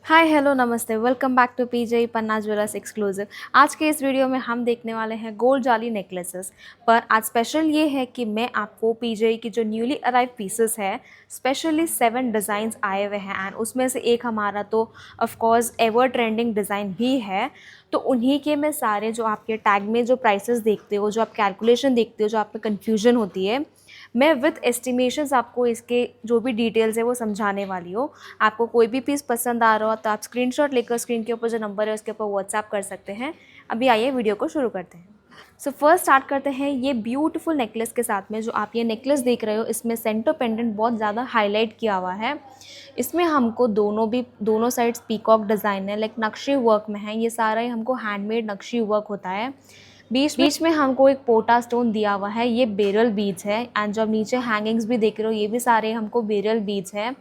हाय hello नमस्ते, welcome back to PJ Panna jewellers exclusive. आज के इस वीडियो में हम देखने वाले हैं गोल्ड जाली नेकलेसेस। पर आज स्पेशल ये है कि मैं आपको पीजे की जो न्यूली अराइव पीसेस है, स्पेशली 7 डिज़ाइंस आए हुए हैं एंड उसमें से एक हमारा तो of course ever trending design भी है। तो उन्हीं के मैं सारे जो आपके टैग में जो प्राइसेस देखते हो, जो आप कैलकुलेशन देखते हो, जो आप में कन्फ्यूजन होती है, मैं विथ एस्टिमेशंस आपको इसके जो भी डिटेल्स है वो समझाने वाली हूँ। आपको कोई भी पीस पसंद आ रहा हो तो आप स्क्रीनशॉट लेकर स्क्रीन के ऊपर जो नंबर है उसके ऊपर व्हाट्सएप कर सकते हैं। अभी आइए वीडियो को शुरू करते हैं। सो फर्स्ट स्टार्ट करते हैं ये ब्यूटीफुल नेकलेस के साथ में। जो आप ये नेकलेस देख रहे हो, इसमें सेंटर पेंडेंट बहुत ज़्यादा हाईलाइट किया हुआ है। इसमें हमको दोनों साइड्स पीकॉक डिज़ाइन है, लाइक नक्शी वर्क में है। ये सारा ही हमको हैंडमेड नक्शी वर्क होता है। बीच बीच में हमको एक पोटा स्टोन दिया हुआ है, ये बेरल बीड्स है। एंड जो आप नीचे हैंगिंग्स भी देख रहे हो, ये भी सारे हमको बेरल बीड्स है।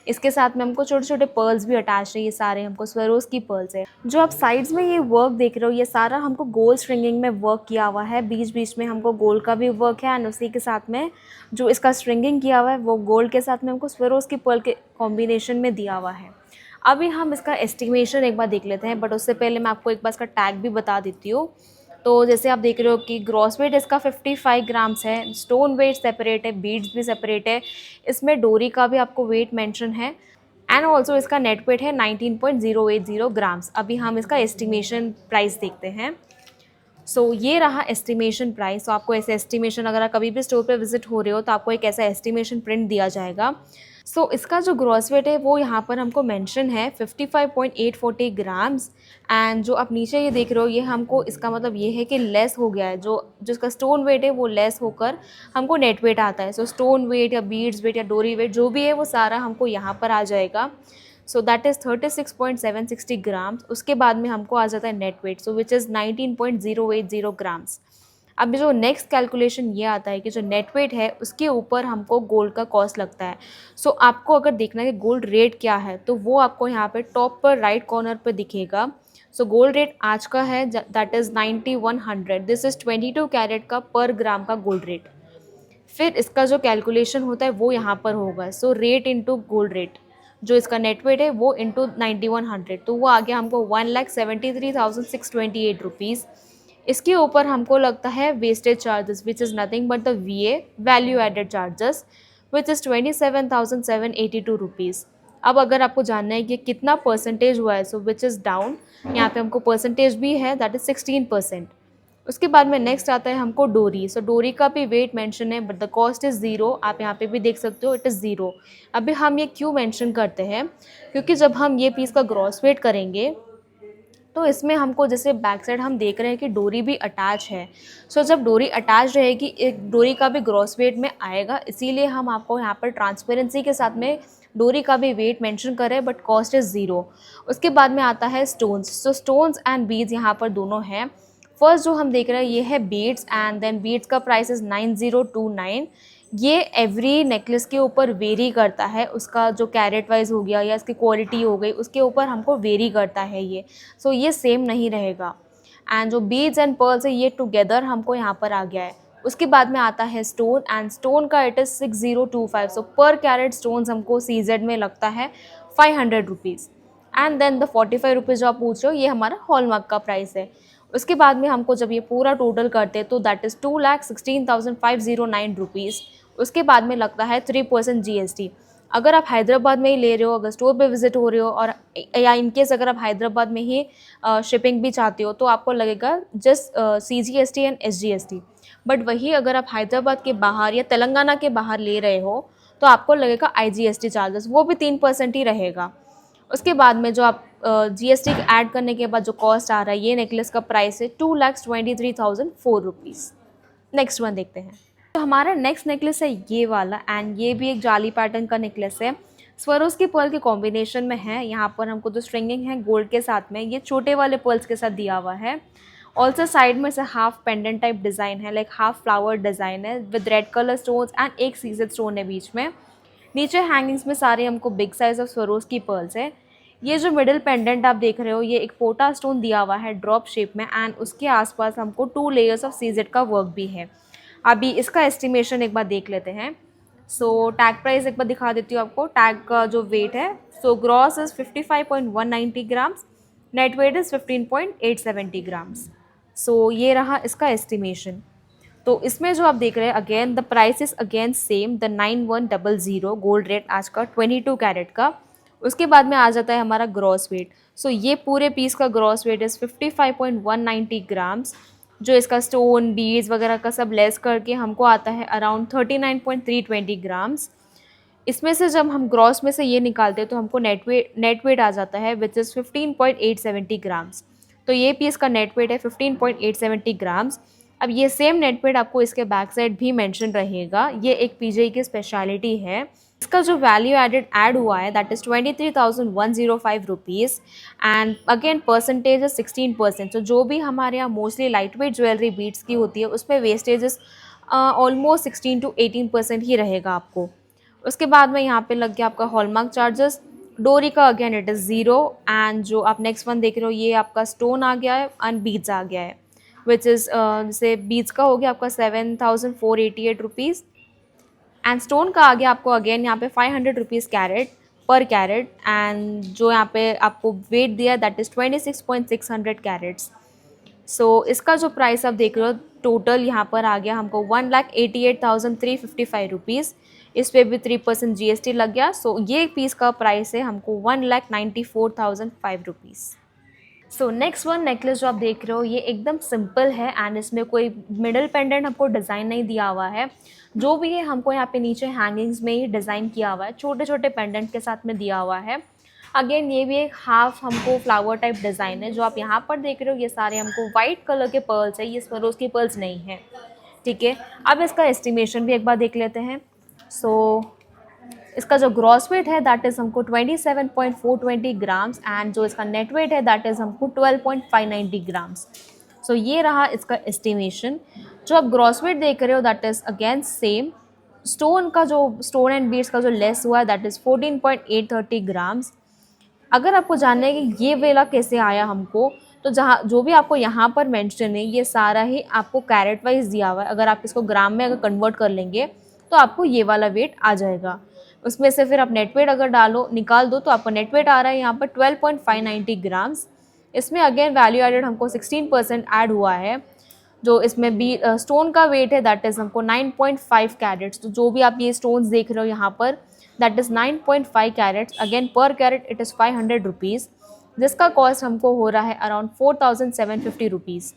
इसके साथ में हमको छोटे छोटे पर्ल्स भी अटैच है, ये सारे हमको स्वरोज की पर्ल्स है। जो आप साइड्स में ये वर्क देख रहे हो, ये सारा हमको गोल्ड स्ट्रिंगिंग में वर्क किया हुआ है। बीच बीच में हमको गोल्ड का भी वर्क है एंड उसी के साथ में जो इसका स्ट्रिंगिंग किया हुआ है वो गोल्ड के साथ में हमको स्वरोज की पर्ल के कॉम्बिनेशन में दिया हुआ है। अभी हम इसका एस्टिमेशन एक बार देख लेते हैं, बट उससे पहले मैं आपको एक बार इसका टैग भी बता देती हूँ। तो जैसे आप देख रहे हो कि ग्रॉस वेट इसका 55 ग्राम्स है, स्टोन वेट सेपरेट है, बीड्स भी सेपरेट है, इसमें डोरी का भी आपको वेट मेंशन है एंड ऑल्सो इसका नेट वेट है 19.080 ग्राम्स। अभी हम इसका एस्टिमेशन प्राइस देखते हैं। ये रहा एस्टिमेशन प्राइस। तो आपको ऐसे एस्टिमेशन, अगर आप कभी भी स्टोर पे विजिट हो रहे हो तो आपको एक ऐसा एस्टिमेशन प्रिंट दिया जाएगा। इसका जो ग्रॉस वेट है वो यहाँ पर हमको मेंशन है 55.840 ग्राम्स। एंड जो आप नीचे ये देख रहे हो, ये हमको इसका मतलब ये है कि लेस हो गया है। जो जिसका स्टोन वेट है वो लेस होकर हमको नेट वेट आता है। स्टोन वेट या बीड्स वेट या डोरी वेट जो भी है वो सारा हमको यहाँ पर आ जाएगा। That is 36.760 grams. उसके बाद में हमको आ जाता है net weight, which is 19.080 grams. अब जो नेक्स्ट कैलकुलेशन ये आता है कि जो नेट वेट है उसके ऊपर हमको गोल्ड का कॉस्ट लगता है। आपको अगर देखना है कि गोल्ड रेट क्या है तो वो आपको यहाँ पे टॉप पर राइट कॉर्नर पर दिखेगा। गोल्ड रेट आज का है, that is 9100। This is 22 carat का पर ग्राम का गोल्ड रेट। फिर इसका जो कैलकुलेशन होता है वो यहाँ पर होगा। रेट इंटू गोल्ड रेट, जो इसका नेट वेट है वो इंटू 9100, तो वो आ गया हमको 1,73,628 रुपीज़। इसके ऊपर हमको लगता है wastage charges, which is nothing but the VA, value added charges, which is 27,782 rupees. अब अगर आपको जानना है कि कितना परसेंटेज हुआ है, विच इज़ डाउन, यहाँ पे हमको परसेंटेज भी है, दैट इज़ 16%। उसके बाद में नेक्स्ट आता है हमको डोरी। डोरी का भी वेट मेंशन है but the cost is zero. आप यहाँ पे भी देख सकते हो, इट इज़ ज़ीरो। अभी हम ये क्यों मेंशन करते हैं, क्योंकि जब हम ये पीस का ग्रॉस वेट करेंगे तो इसमें हमको जैसे बैक साइड हम देख रहे हैं कि डोरी भी अटैच है। जब डोरी अटैच रहेगी, एक डोरी का भी ग्रॉस वेट में आएगा, इसीलिए हम आपको यहाँ पर ट्रांसपेरेंसी के साथ में डोरी का भी वेट मेंशन कर रहे हैं बट कॉस्ट इज़ ज़ीरो। उसके बाद में आता है स्टोन्स। स्टोन्स एंड बीड्स यहाँ पर दोनों हैं। फर्स्ट जो हम देख रहे हैं ये है बीड्स, एंड देन बीड्स का प्राइस इज़ 9029। ये एवरी नेकलेस के ऊपर वेरी करता है, उसका जो कैरेट वाइज हो गया या इसकी क्वालिटी हो गई उसके ऊपर हमको वेरी करता है ये। ये सेम नहीं रहेगा। एंड जो बीड्स एंड पर्ल्स है ये टुगेदर हमको यहाँ पर आ गया है। उसके बाद में आता है स्टोन, एंड स्टोन का इट इज़ 6025। पर कैरेट स्टोन्स हमको CZ में लगता है 500 rupees. And then the 45 rupees जो आप पूछ रहे हो, ये हमारा हॉलमार्क का प्राइस है। उसके बाद में हमको जब ये पूरा टोटल करते हैं तो दैट इज़ 2,16,509 रुपीज़। उसके बाद में लगता है 3% GST। अगर आप हैदराबाद में ही ले रहे हो, अगर स्टोर पे विजिट हो रहे हो, और या इनकेस अगर आप हैदराबाद में ही शिपिंग भी चाहते हो तो आपको लगेगा just CGST and SGST। But वही अगर आप हैदराबाद के बाहर या तेलंगाना के बाहर ले रहे हो तो आपको लगेगा IGST चार्जेस, वो भी 3% ही रहेगा। उसके बाद में जो आप GST ऐड करने के बाद जो कॉस्ट आ रहा है, ये नेकलेस का प्राइस है 2,23,004 रुपीज़। नेक्स्ट वन देखते हैं। हमारा नेक्स्ट नेकलेस है ये वाला, एंड ये भी एक जाली पैटर्न का नेकलेस है। स्वरोज की पर्ल के कॉम्बिनेशन में है। यहाँ पर हमको जो स्ट्रिंगिंग है गोल्ड के साथ में, ये छोटे वाले पर्ल्स के साथ दिया हुआ है। ऑल्सो साइड में से हाफ पेंडेंट टाइप डिज़ाइन है, लाइक हाफ फ्लावर डिज़ाइन है with red colour stones and एक सीजेड स्टोन है बीच में। नीचे हैंगिंग्स में सारे हमको बिग साइज ऑफ स्वरोज की पर्ल्स है। ये जो मिडिल पेंडेंट आप देख रहे हो, ये एक पोटा स्टोन दिया हुआ है ड्रॉप शेप में, एंड उसके आसपास हमको 2 लेयर्स ऑफ सीजेड का वर्क भी है। अभी इसका एस्टिमेशन एक बार देख लेते हैं। सो टैग प्राइस एक बार दिखा देती हूँ आपको। टैग का जो वेट है, so gross is 55.190 grams, net weight is 15.870 grams. So ये रहा इसका एस्टिमेशन। तो इसमें जो आप देख रहे हैं, again the price is again same, the 9100 gold rate आज का 22 कैरेट का। उसके बाद में आ जाता है हमारा ग्रॉस वेट। सो ये पूरे पीस का ग्रॉस वेट इज़ 55.190 ग्राम्स, जो इसका स्टोन बीड्स वगैरह का सब लेस करके हमको आता है अराउंड 39.320 ग्राम्स। इसमें से जब हम ग्रॉस में से ये निकालते हैं तो हमको नेट वेट आ जाता है विच इज़ 15.870 ग्राम्स। तो ये पीस का नेट वेट है 15.870 ग्राम्स। अब ये सेम नेट वेट आपको इसके बैक साइड भी मेंशन रहेगा। ये एक पीजे की स्पेशलिटी है। इसका जो वैल्यू एडेड ऐड हुआ है that is 23,105 rupees and again percentage है 16%। तो जो भी हमारे यहाँ मोस्टली लाइट वेट ज्वेलरी बीट्स की होती है उसमें वेस्टेजेस ऑलमोस्ट 16 to 18% ही रहेगा आपको। उसके बाद में यहाँ पे लग गया आपका हॉलमार्क चार्जेस। डोरी का again it is zero and जो आप नेक्स्ट वन देख रहे हो ये आपका स्टोन आ गया है एंड बीड्स आ गया है विच इज़ जैसे बीड्स का हो गया आपका 7,488 रुपीज़ एंड स्टोन का आ गया आपको अगेन यहाँ पे 500 रुपीज़ कैरेट पर कैरेट एंड जो यहाँ पे आपको वेट दिया दैट इज़ 26.600 कैरेट्स। सो इसका जो प्राइस आप देख रहे हो टोटल यहाँ पर आ गया हमको 1,88,355 रुपीज़। इस पर भी 3% GST लग गया। सो ये पीस का प्राइस है हमको 1,94,005 rupees. So next one necklace जो आप देख रहे हो ये एकदम सिंपल है एंड इसमें कोई मिडल पेंडेंट हमको डिज़ाइन नहीं दिया हुआ है। जो भी है हमको यहाँ पे नीचे हैंगिंग्स में ही डिज़ाइन किया हुआ है, छोटे छोटे पेंडेंट के साथ में दिया हुआ है। अगेन ये भी एक हाफ हमको फ्लावर टाइप डिज़ाइन है। जो आप यहाँ पर देख रहे हो ये सारे हमको वाइट कलर के पर्ल्स है, ये स्वरोज़ की पर्ल्स नहीं है। ठीक है, अब इसका एस्टिमेशन भी एक बार देख लेते हैं। सो इसका जो ग्रॉस वेट है दैट इज़ हमको 27.420 ग्राम्स एंड जो इसका नेट वेट है दैट इज़ हमको 12.590 ग्राम्स। सो ये रहा इसका एस्टिमेशन। जो आप ग्रॉस वेट देख रहे हो that is again same. Stone का जो स्टोन एंड बीड्स का जो लेस हुआ है दैट इज़ 14.830 ग्राम्स। अगर आपको जानना है कि ये वेला कैसे आया हमको, तो जहाँ जो भी आपको यहाँ पर मेंशन है ये सारा ही आपको कैरेट वाइज दिया हुआ है। अगर आप इसको ग्राम में अगर कन्वर्ट कर लेंगे तो आपको ये वाला वेट आ जाएगा। उसमें से फिर आप नेट वेट अगर निकाल दो तो आपको नेट वेट आ रहा है यहाँ पर 12.590 ग्राम्स। इसमें अगेन वैल्यू एडेड हमको 16% ऐड हुआ है। जो इसमें भी स्टोन का वेट है दैट इज़ हमको 9.5 कैरेट्स। तो जो भी आप ये स्टोन्स देख रहे हो यहाँ पर दैट इज़ 9.5 कैरेट्स। अगेन पर कैरेट इट इज़ 500 रुपीज़, जिसका कॉस्ट हमको हो रहा है अराउंड 4,750 रुपीज़।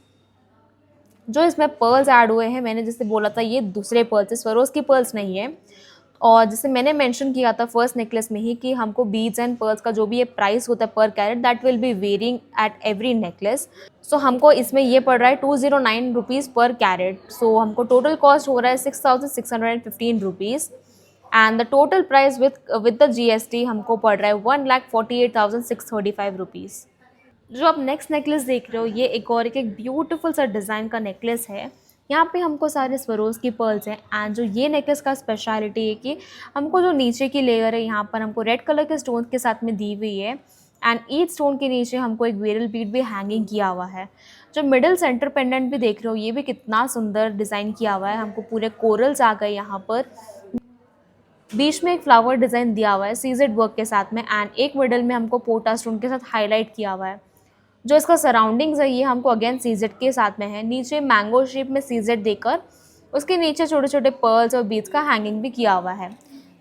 जो इसमें पर्ल्स ऐड हुए हैं, मैंने जैसे बोला था ये दूसरे पर्ल्स है, स्वरोज़ की पर्ल्स नहीं है। और जैसे मैंने मेंशन किया था फर्स्ट नेकलेस में ही कि हमको बीड्स एंड पर्ल्स का जो भी ये प्राइस होता है पर carat that will be varying at every necklace. So हमको इसमें ये पड़ रहा है 209 रुपीज़ पर कैरेट। सो हमको टोटल कॉस्ट हो रहा है 6,615 rupees and the total price with the GST हमको पड़ रहा है 1,48,635 रुपीज़। जो आप नेक्स्ट नेकलेस देख रहे हो ये एक और एक ब्यूटीफुल सा डिज़ाइन का नेकलेस है। यहाँ पे हमको सारे स्वरोज़ की पर्ल्स हैं एंड जो ये नेकलेस का स्पेशलिटी है कि हमको जो नीचे की लेयर है यहाँ पर हमको रेड कलर के स्टोन के साथ में दी हुई है एंड ईच स्टोन के नीचे हमको एक बेरल बीड भी हैंगिंग किया हुआ है। जो मिडिल सेंटर पेंडेंट भी देख रहे हो ये भी कितना सुंदर डिज़ाइन किया हुआ है। हमको पूरे कोरल्स आ गए यहाँ पर, बीच में एक फ्लावर डिज़ाइन दिया हुआ है सीजेड वर्क के साथ में एंड एक मिडल में हमको पोटा स्टोन के साथ हाईलाइट किया हुआ है। जो इसका सराउंडिंग्स है ये हमको अगेन सीजेड के साथ में है। नीचे मैंगो शेप में सीजेड देकर उसके नीचे छोटे छोटे पर्ल्स और बीड्स का हैंगिंग भी किया हुआ है।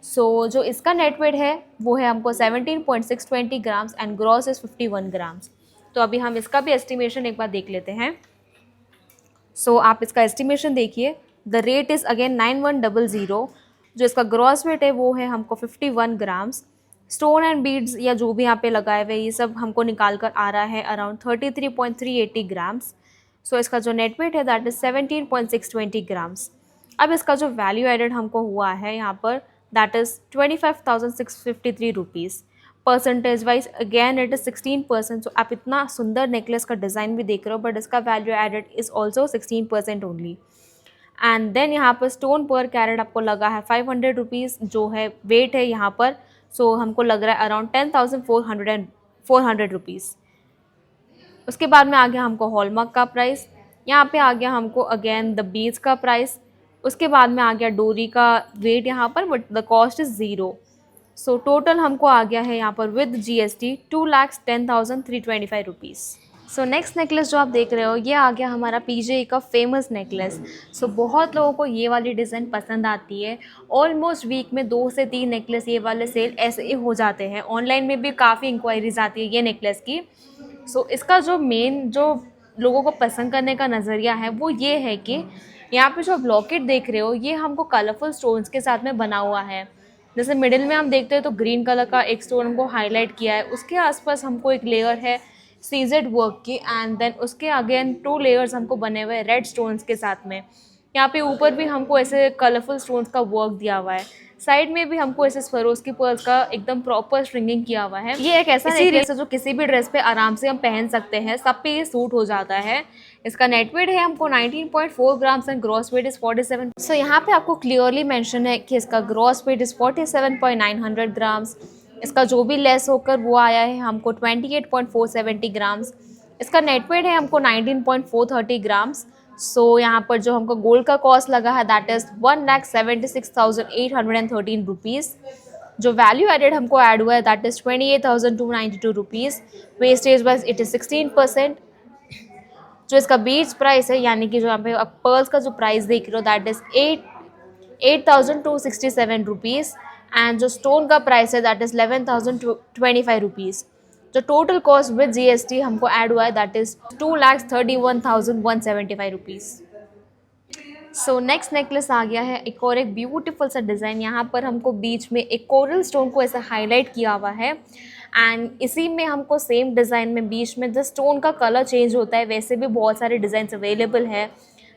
सो जो इसका नेट वेट है वो है हमको 17.620 grams and gross is 51 grams. तो अभी हम इसका भी एस्टिमेशन एक बार देख लेते हैं। सो आप इसका एस्टिमेशन देखिए। The rate is again 9100। जो इसका ग्रॉस वेट है वो है हमको 51 ग्राम्स। स्टोन एंड बीड्स या जो भी यहाँ पे लगाए हुए ये सब हमको निकाल कर आ रहा है अराउंड 33.380 ग्राम्स। सो इसका जो नेट वेट है दैट इज़ 17.620 ग्राम्स। अब इसका जो वैल्यू एडेड हमको हुआ है यहाँ पर that is 25,653 rupees. Percentage wise again it is 16%। सो आप इतना सुंदर नेकलेस का डिज़ाइन भी देख रहे हो बट इसका value added is also 16% only. And then यहाँ पर स्टोन पर कैरेट आपको लगा है 500 रुपीज़ जो है वेट है यहाँ पर। सो हमको लग रहा है अराउंड 10,400 रुपीज़। उसके बाद में आ गया हमको हॉलमार्क का प्राइस। यहाँ पे आ गया हमको अगेन द बीड्स का प्राइस। उसके बाद में आ गया डोरी का वेट यहाँ पर, but the cost is 0। So total हमको आ गया है यहाँ पर with GST 2,10,325 rupees. So next necklace जो आप देख रहे हो ये आ गया हमारा PJ का फेमस नेकलेस। सो बहुत लोगों को ये वाली डिज़ाइन पसंद आती है। ऑलमोस्ट वीक में 2 से 3 नेकलेस ये वाले सेल ऐसे ही हो जाते हैं। ऑनलाइन में भी काफ़ी इंक्वायरीज आती है ये नेकलेस की। सो इसका जो मेन जो लोगों को पसंद करने का नज़रिया है वो ये है कि यहाँ पे जो आप लॉकेट देख रहे हो ये हमको कलरफुल स्टोन्स के साथ में बना हुआ है। जैसे मिडिल में हम देखते हैं तो ग्रीन कलर का एक स्टोन हमको हाईलाइट किया है, उसके आसपास हमको एक लेयर है सीजेड वर्क की, एंड देन उसके अगेन 2 लेयर्स हमको बने हुए हैं रेड स्टोन्स के साथ में। यहाँ पे ऊपर भी हमको ऐसे कलरफुल स्टोन्स का वर्क दिया हुआ है। साइड में भी हमको ऐसे स्वरोस्की पर्ल्स का एकदम प्रॉपर स्ट्रिंगिंग किया हुआ है। ये एक ऐसा नेकलेस है जो किसी भी ड्रेस पे आराम से हम पहन सकते हैं, सब पे ये सूट हो जाता है। इसका नेट वेट है हमको 19.4 grams and gross weight is 47। सो यहाँ पे आपको क्लियरली मेंशन है कि इसका ग्रॉस वेट इज 47.900 ग्राम्स। इसका जो भी लेस होकर वो आया है हमको 28.470 ग्राम्स। इसका नेट वेट है हमको 19.430 ग्राम्स। सो यहाँ पर जो हमको गोल्ड का कॉस्ट लगा है दैट इज़ 1,76,813 रुपीज़। जो वैल्यू एडेड हमको ऐड हुआ है that is 28,292 rupees. Wastage wise it is 16%। जो इसका बीट्स प्राइस है यानी कि जो यहाँ पे पर्ल्स का जो प्राइस देख रहे हो दैट इज़ 8,267 रुपीज़। एंड जो स्टोन का प्राइस है दैट इज़ 11,025 रुपीज़। जो टोटल कॉस्ट विद GST हमको ऐड हुआ है that is 2,31,175 rupees. So next necklace आ गया है एक और एक ब्यूटीफुल सा डिज़ाइन। यहाँ पर हमको बीच में एक कोरल स्टोन को ऐसा हाईलाइट किया हुआ है, एंड इसी में हमको सेम डिज़ाइन में बीच में जो स्टोन का कलर चेंज होता है वैसे भी बहुत सारे डिज़ाइंस अवेलेबल है।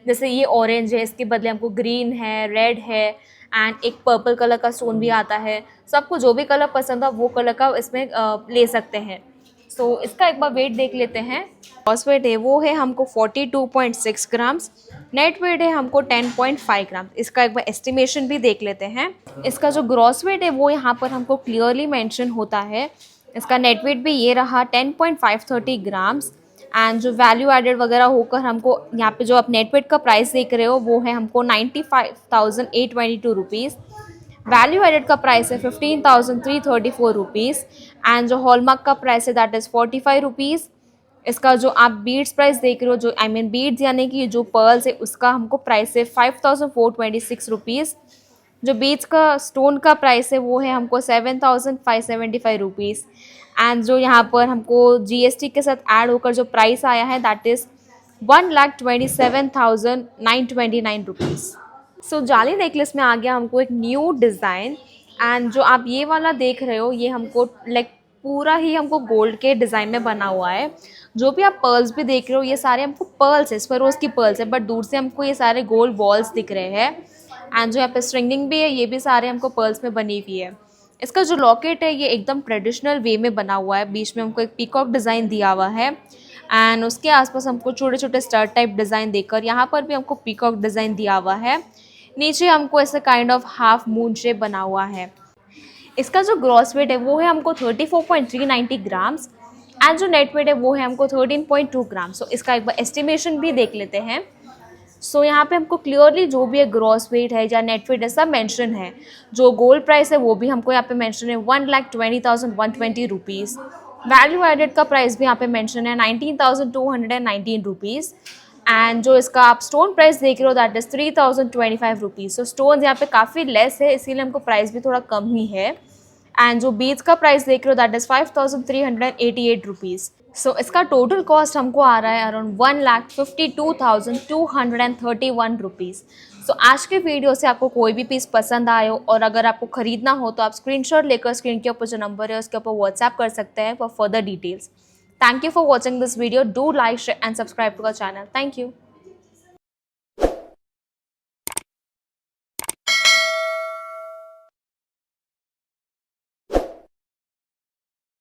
जैसे ये ऑरेंज है, इसके बदले हमको ग्रीन है, रेड है, एंड एक पर्पल कलर का स्टोन भी आता है। सो आपको जो भी कलर पसंद हो वो कलर का इसमें ले सकते हैं। सो इसका एक बार वेट देख लेते हैं। ग्रॉस वेट है वो है हमको 42.6 ग्राम्स। नेट वेट है हमको 10.5 ग्राम। इसका एक बार एस्टिमेशन भी देख लेते हैं। इसका जो ग्रॉस वेट है वो यहाँ पर हमको क्लियरली मेंशन होता है। इसका नेट वेट भी ये रहा 10.530 ग्राम्स। एंड जो वैल्यू एडेड वगैरह होकर हमको यहाँ पे जो आप नेट वेट का प्राइस देख रहे हो वो है हमको 95,822 रुपीज़। वैल्यू एडेड का प्राइस है 15,334 रुपीज़। एंड जो हॉलमार्क का प्राइस है दैट इज़ 45 रुपीज़। इसका जो आप बीड्स प्राइस देख रहे हो जो बीड्स यानी कि जो पर्ल्स है उसका हमको प्राइस है 5,426 रुपीज़। जो बीड्स का स्टोन का प्राइस है वो है हमको 7,575 रुपीज़। एंड जो यहाँ पर हमको GST के साथ ऐड होकर जो प्राइस आया है दैट इज़ 1,27,929 रुपीज़। सो जाली नेकलेस में आ गया हमको एक न्यू डिज़ाइन। एंड जो आप ये वाला देख रहे हो ये हमको लाइक पूरा ही हमको गोल्ड के डिज़ाइन में बना हुआ है। जो भी आप पर्ल्स भी देख रहे हो ये सारे हमको पर्ल्स है, स्वरोज की पर्ल्स है, बट दूर से हमको ये सारे गोल्ड बॉल्स दिख रहे हैं। एंड जो यहाँ पे स्ट्रिंगिंग भी है ये भी सारे हमको पर्ल्स में बनी हुई है। इसका जो लॉकेट है ये एकदम ट्रेडिशनल वे में बना हुआ है। बीच में हमको एक पीकॉक डिज़ाइन दिया हुआ है, एंड उसके आसपास हमको छोटे छोटे स्टार टाइप डिज़ाइन देकर यहाँ पर भी हमको पीकॉक डिज़ाइन दिया हुआ है। नीचे हमको ऐसे kind of half moon shape बना हुआ है। इसका जो ग्रॉस वेट है वो है हमको 34.390 ग्राम्स। एंड जो नेट वेट है वो है हमको 13.2 ग्राम। सो इसका एक बार एस्टिमेशन भी देख लेते हैं। सो यहाँ पे हमको क्लियरली जो भी है ग्रॉस वेट है या नेट वेट है सब मेंशन है। जो गोल्ड प्राइस है वो भी हमको यहाँ पे मेंशन है 1,20,120 रुपीज़। वैल्यू एडेड का प्राइस भी यहाँ पे मेंशन है 19,219 रुपीज़। एंड जो इसका आप स्टोन प्राइस देख रहे हो that is 3,025 rupees. So stone यहाँ पे काफ़ी लेस है इसीलिए हमको प्राइस भी थोड़ा कम ही है। एंड जो बीड्स का प्राइस देख रहे हो दैट इज़ 5,388 रुपीज़। सो इसका टोटल कॉस्ट हमको आ रहा है अराउंड 1,52,231 रुपीज़। सो आज के वीडियो से आपको कोई भी पीस पसंद आए हो और अगर आपको ख़रीदना हो तो आप स्क्रीनशॉट लेकर स्क्रीन के ऊपर जो नंबर है उसके ऊपर व्हाट्सएप कर सकते हैं for further details. Thank you for watching this video. Do like, share and subscribe to our channel. Thank you.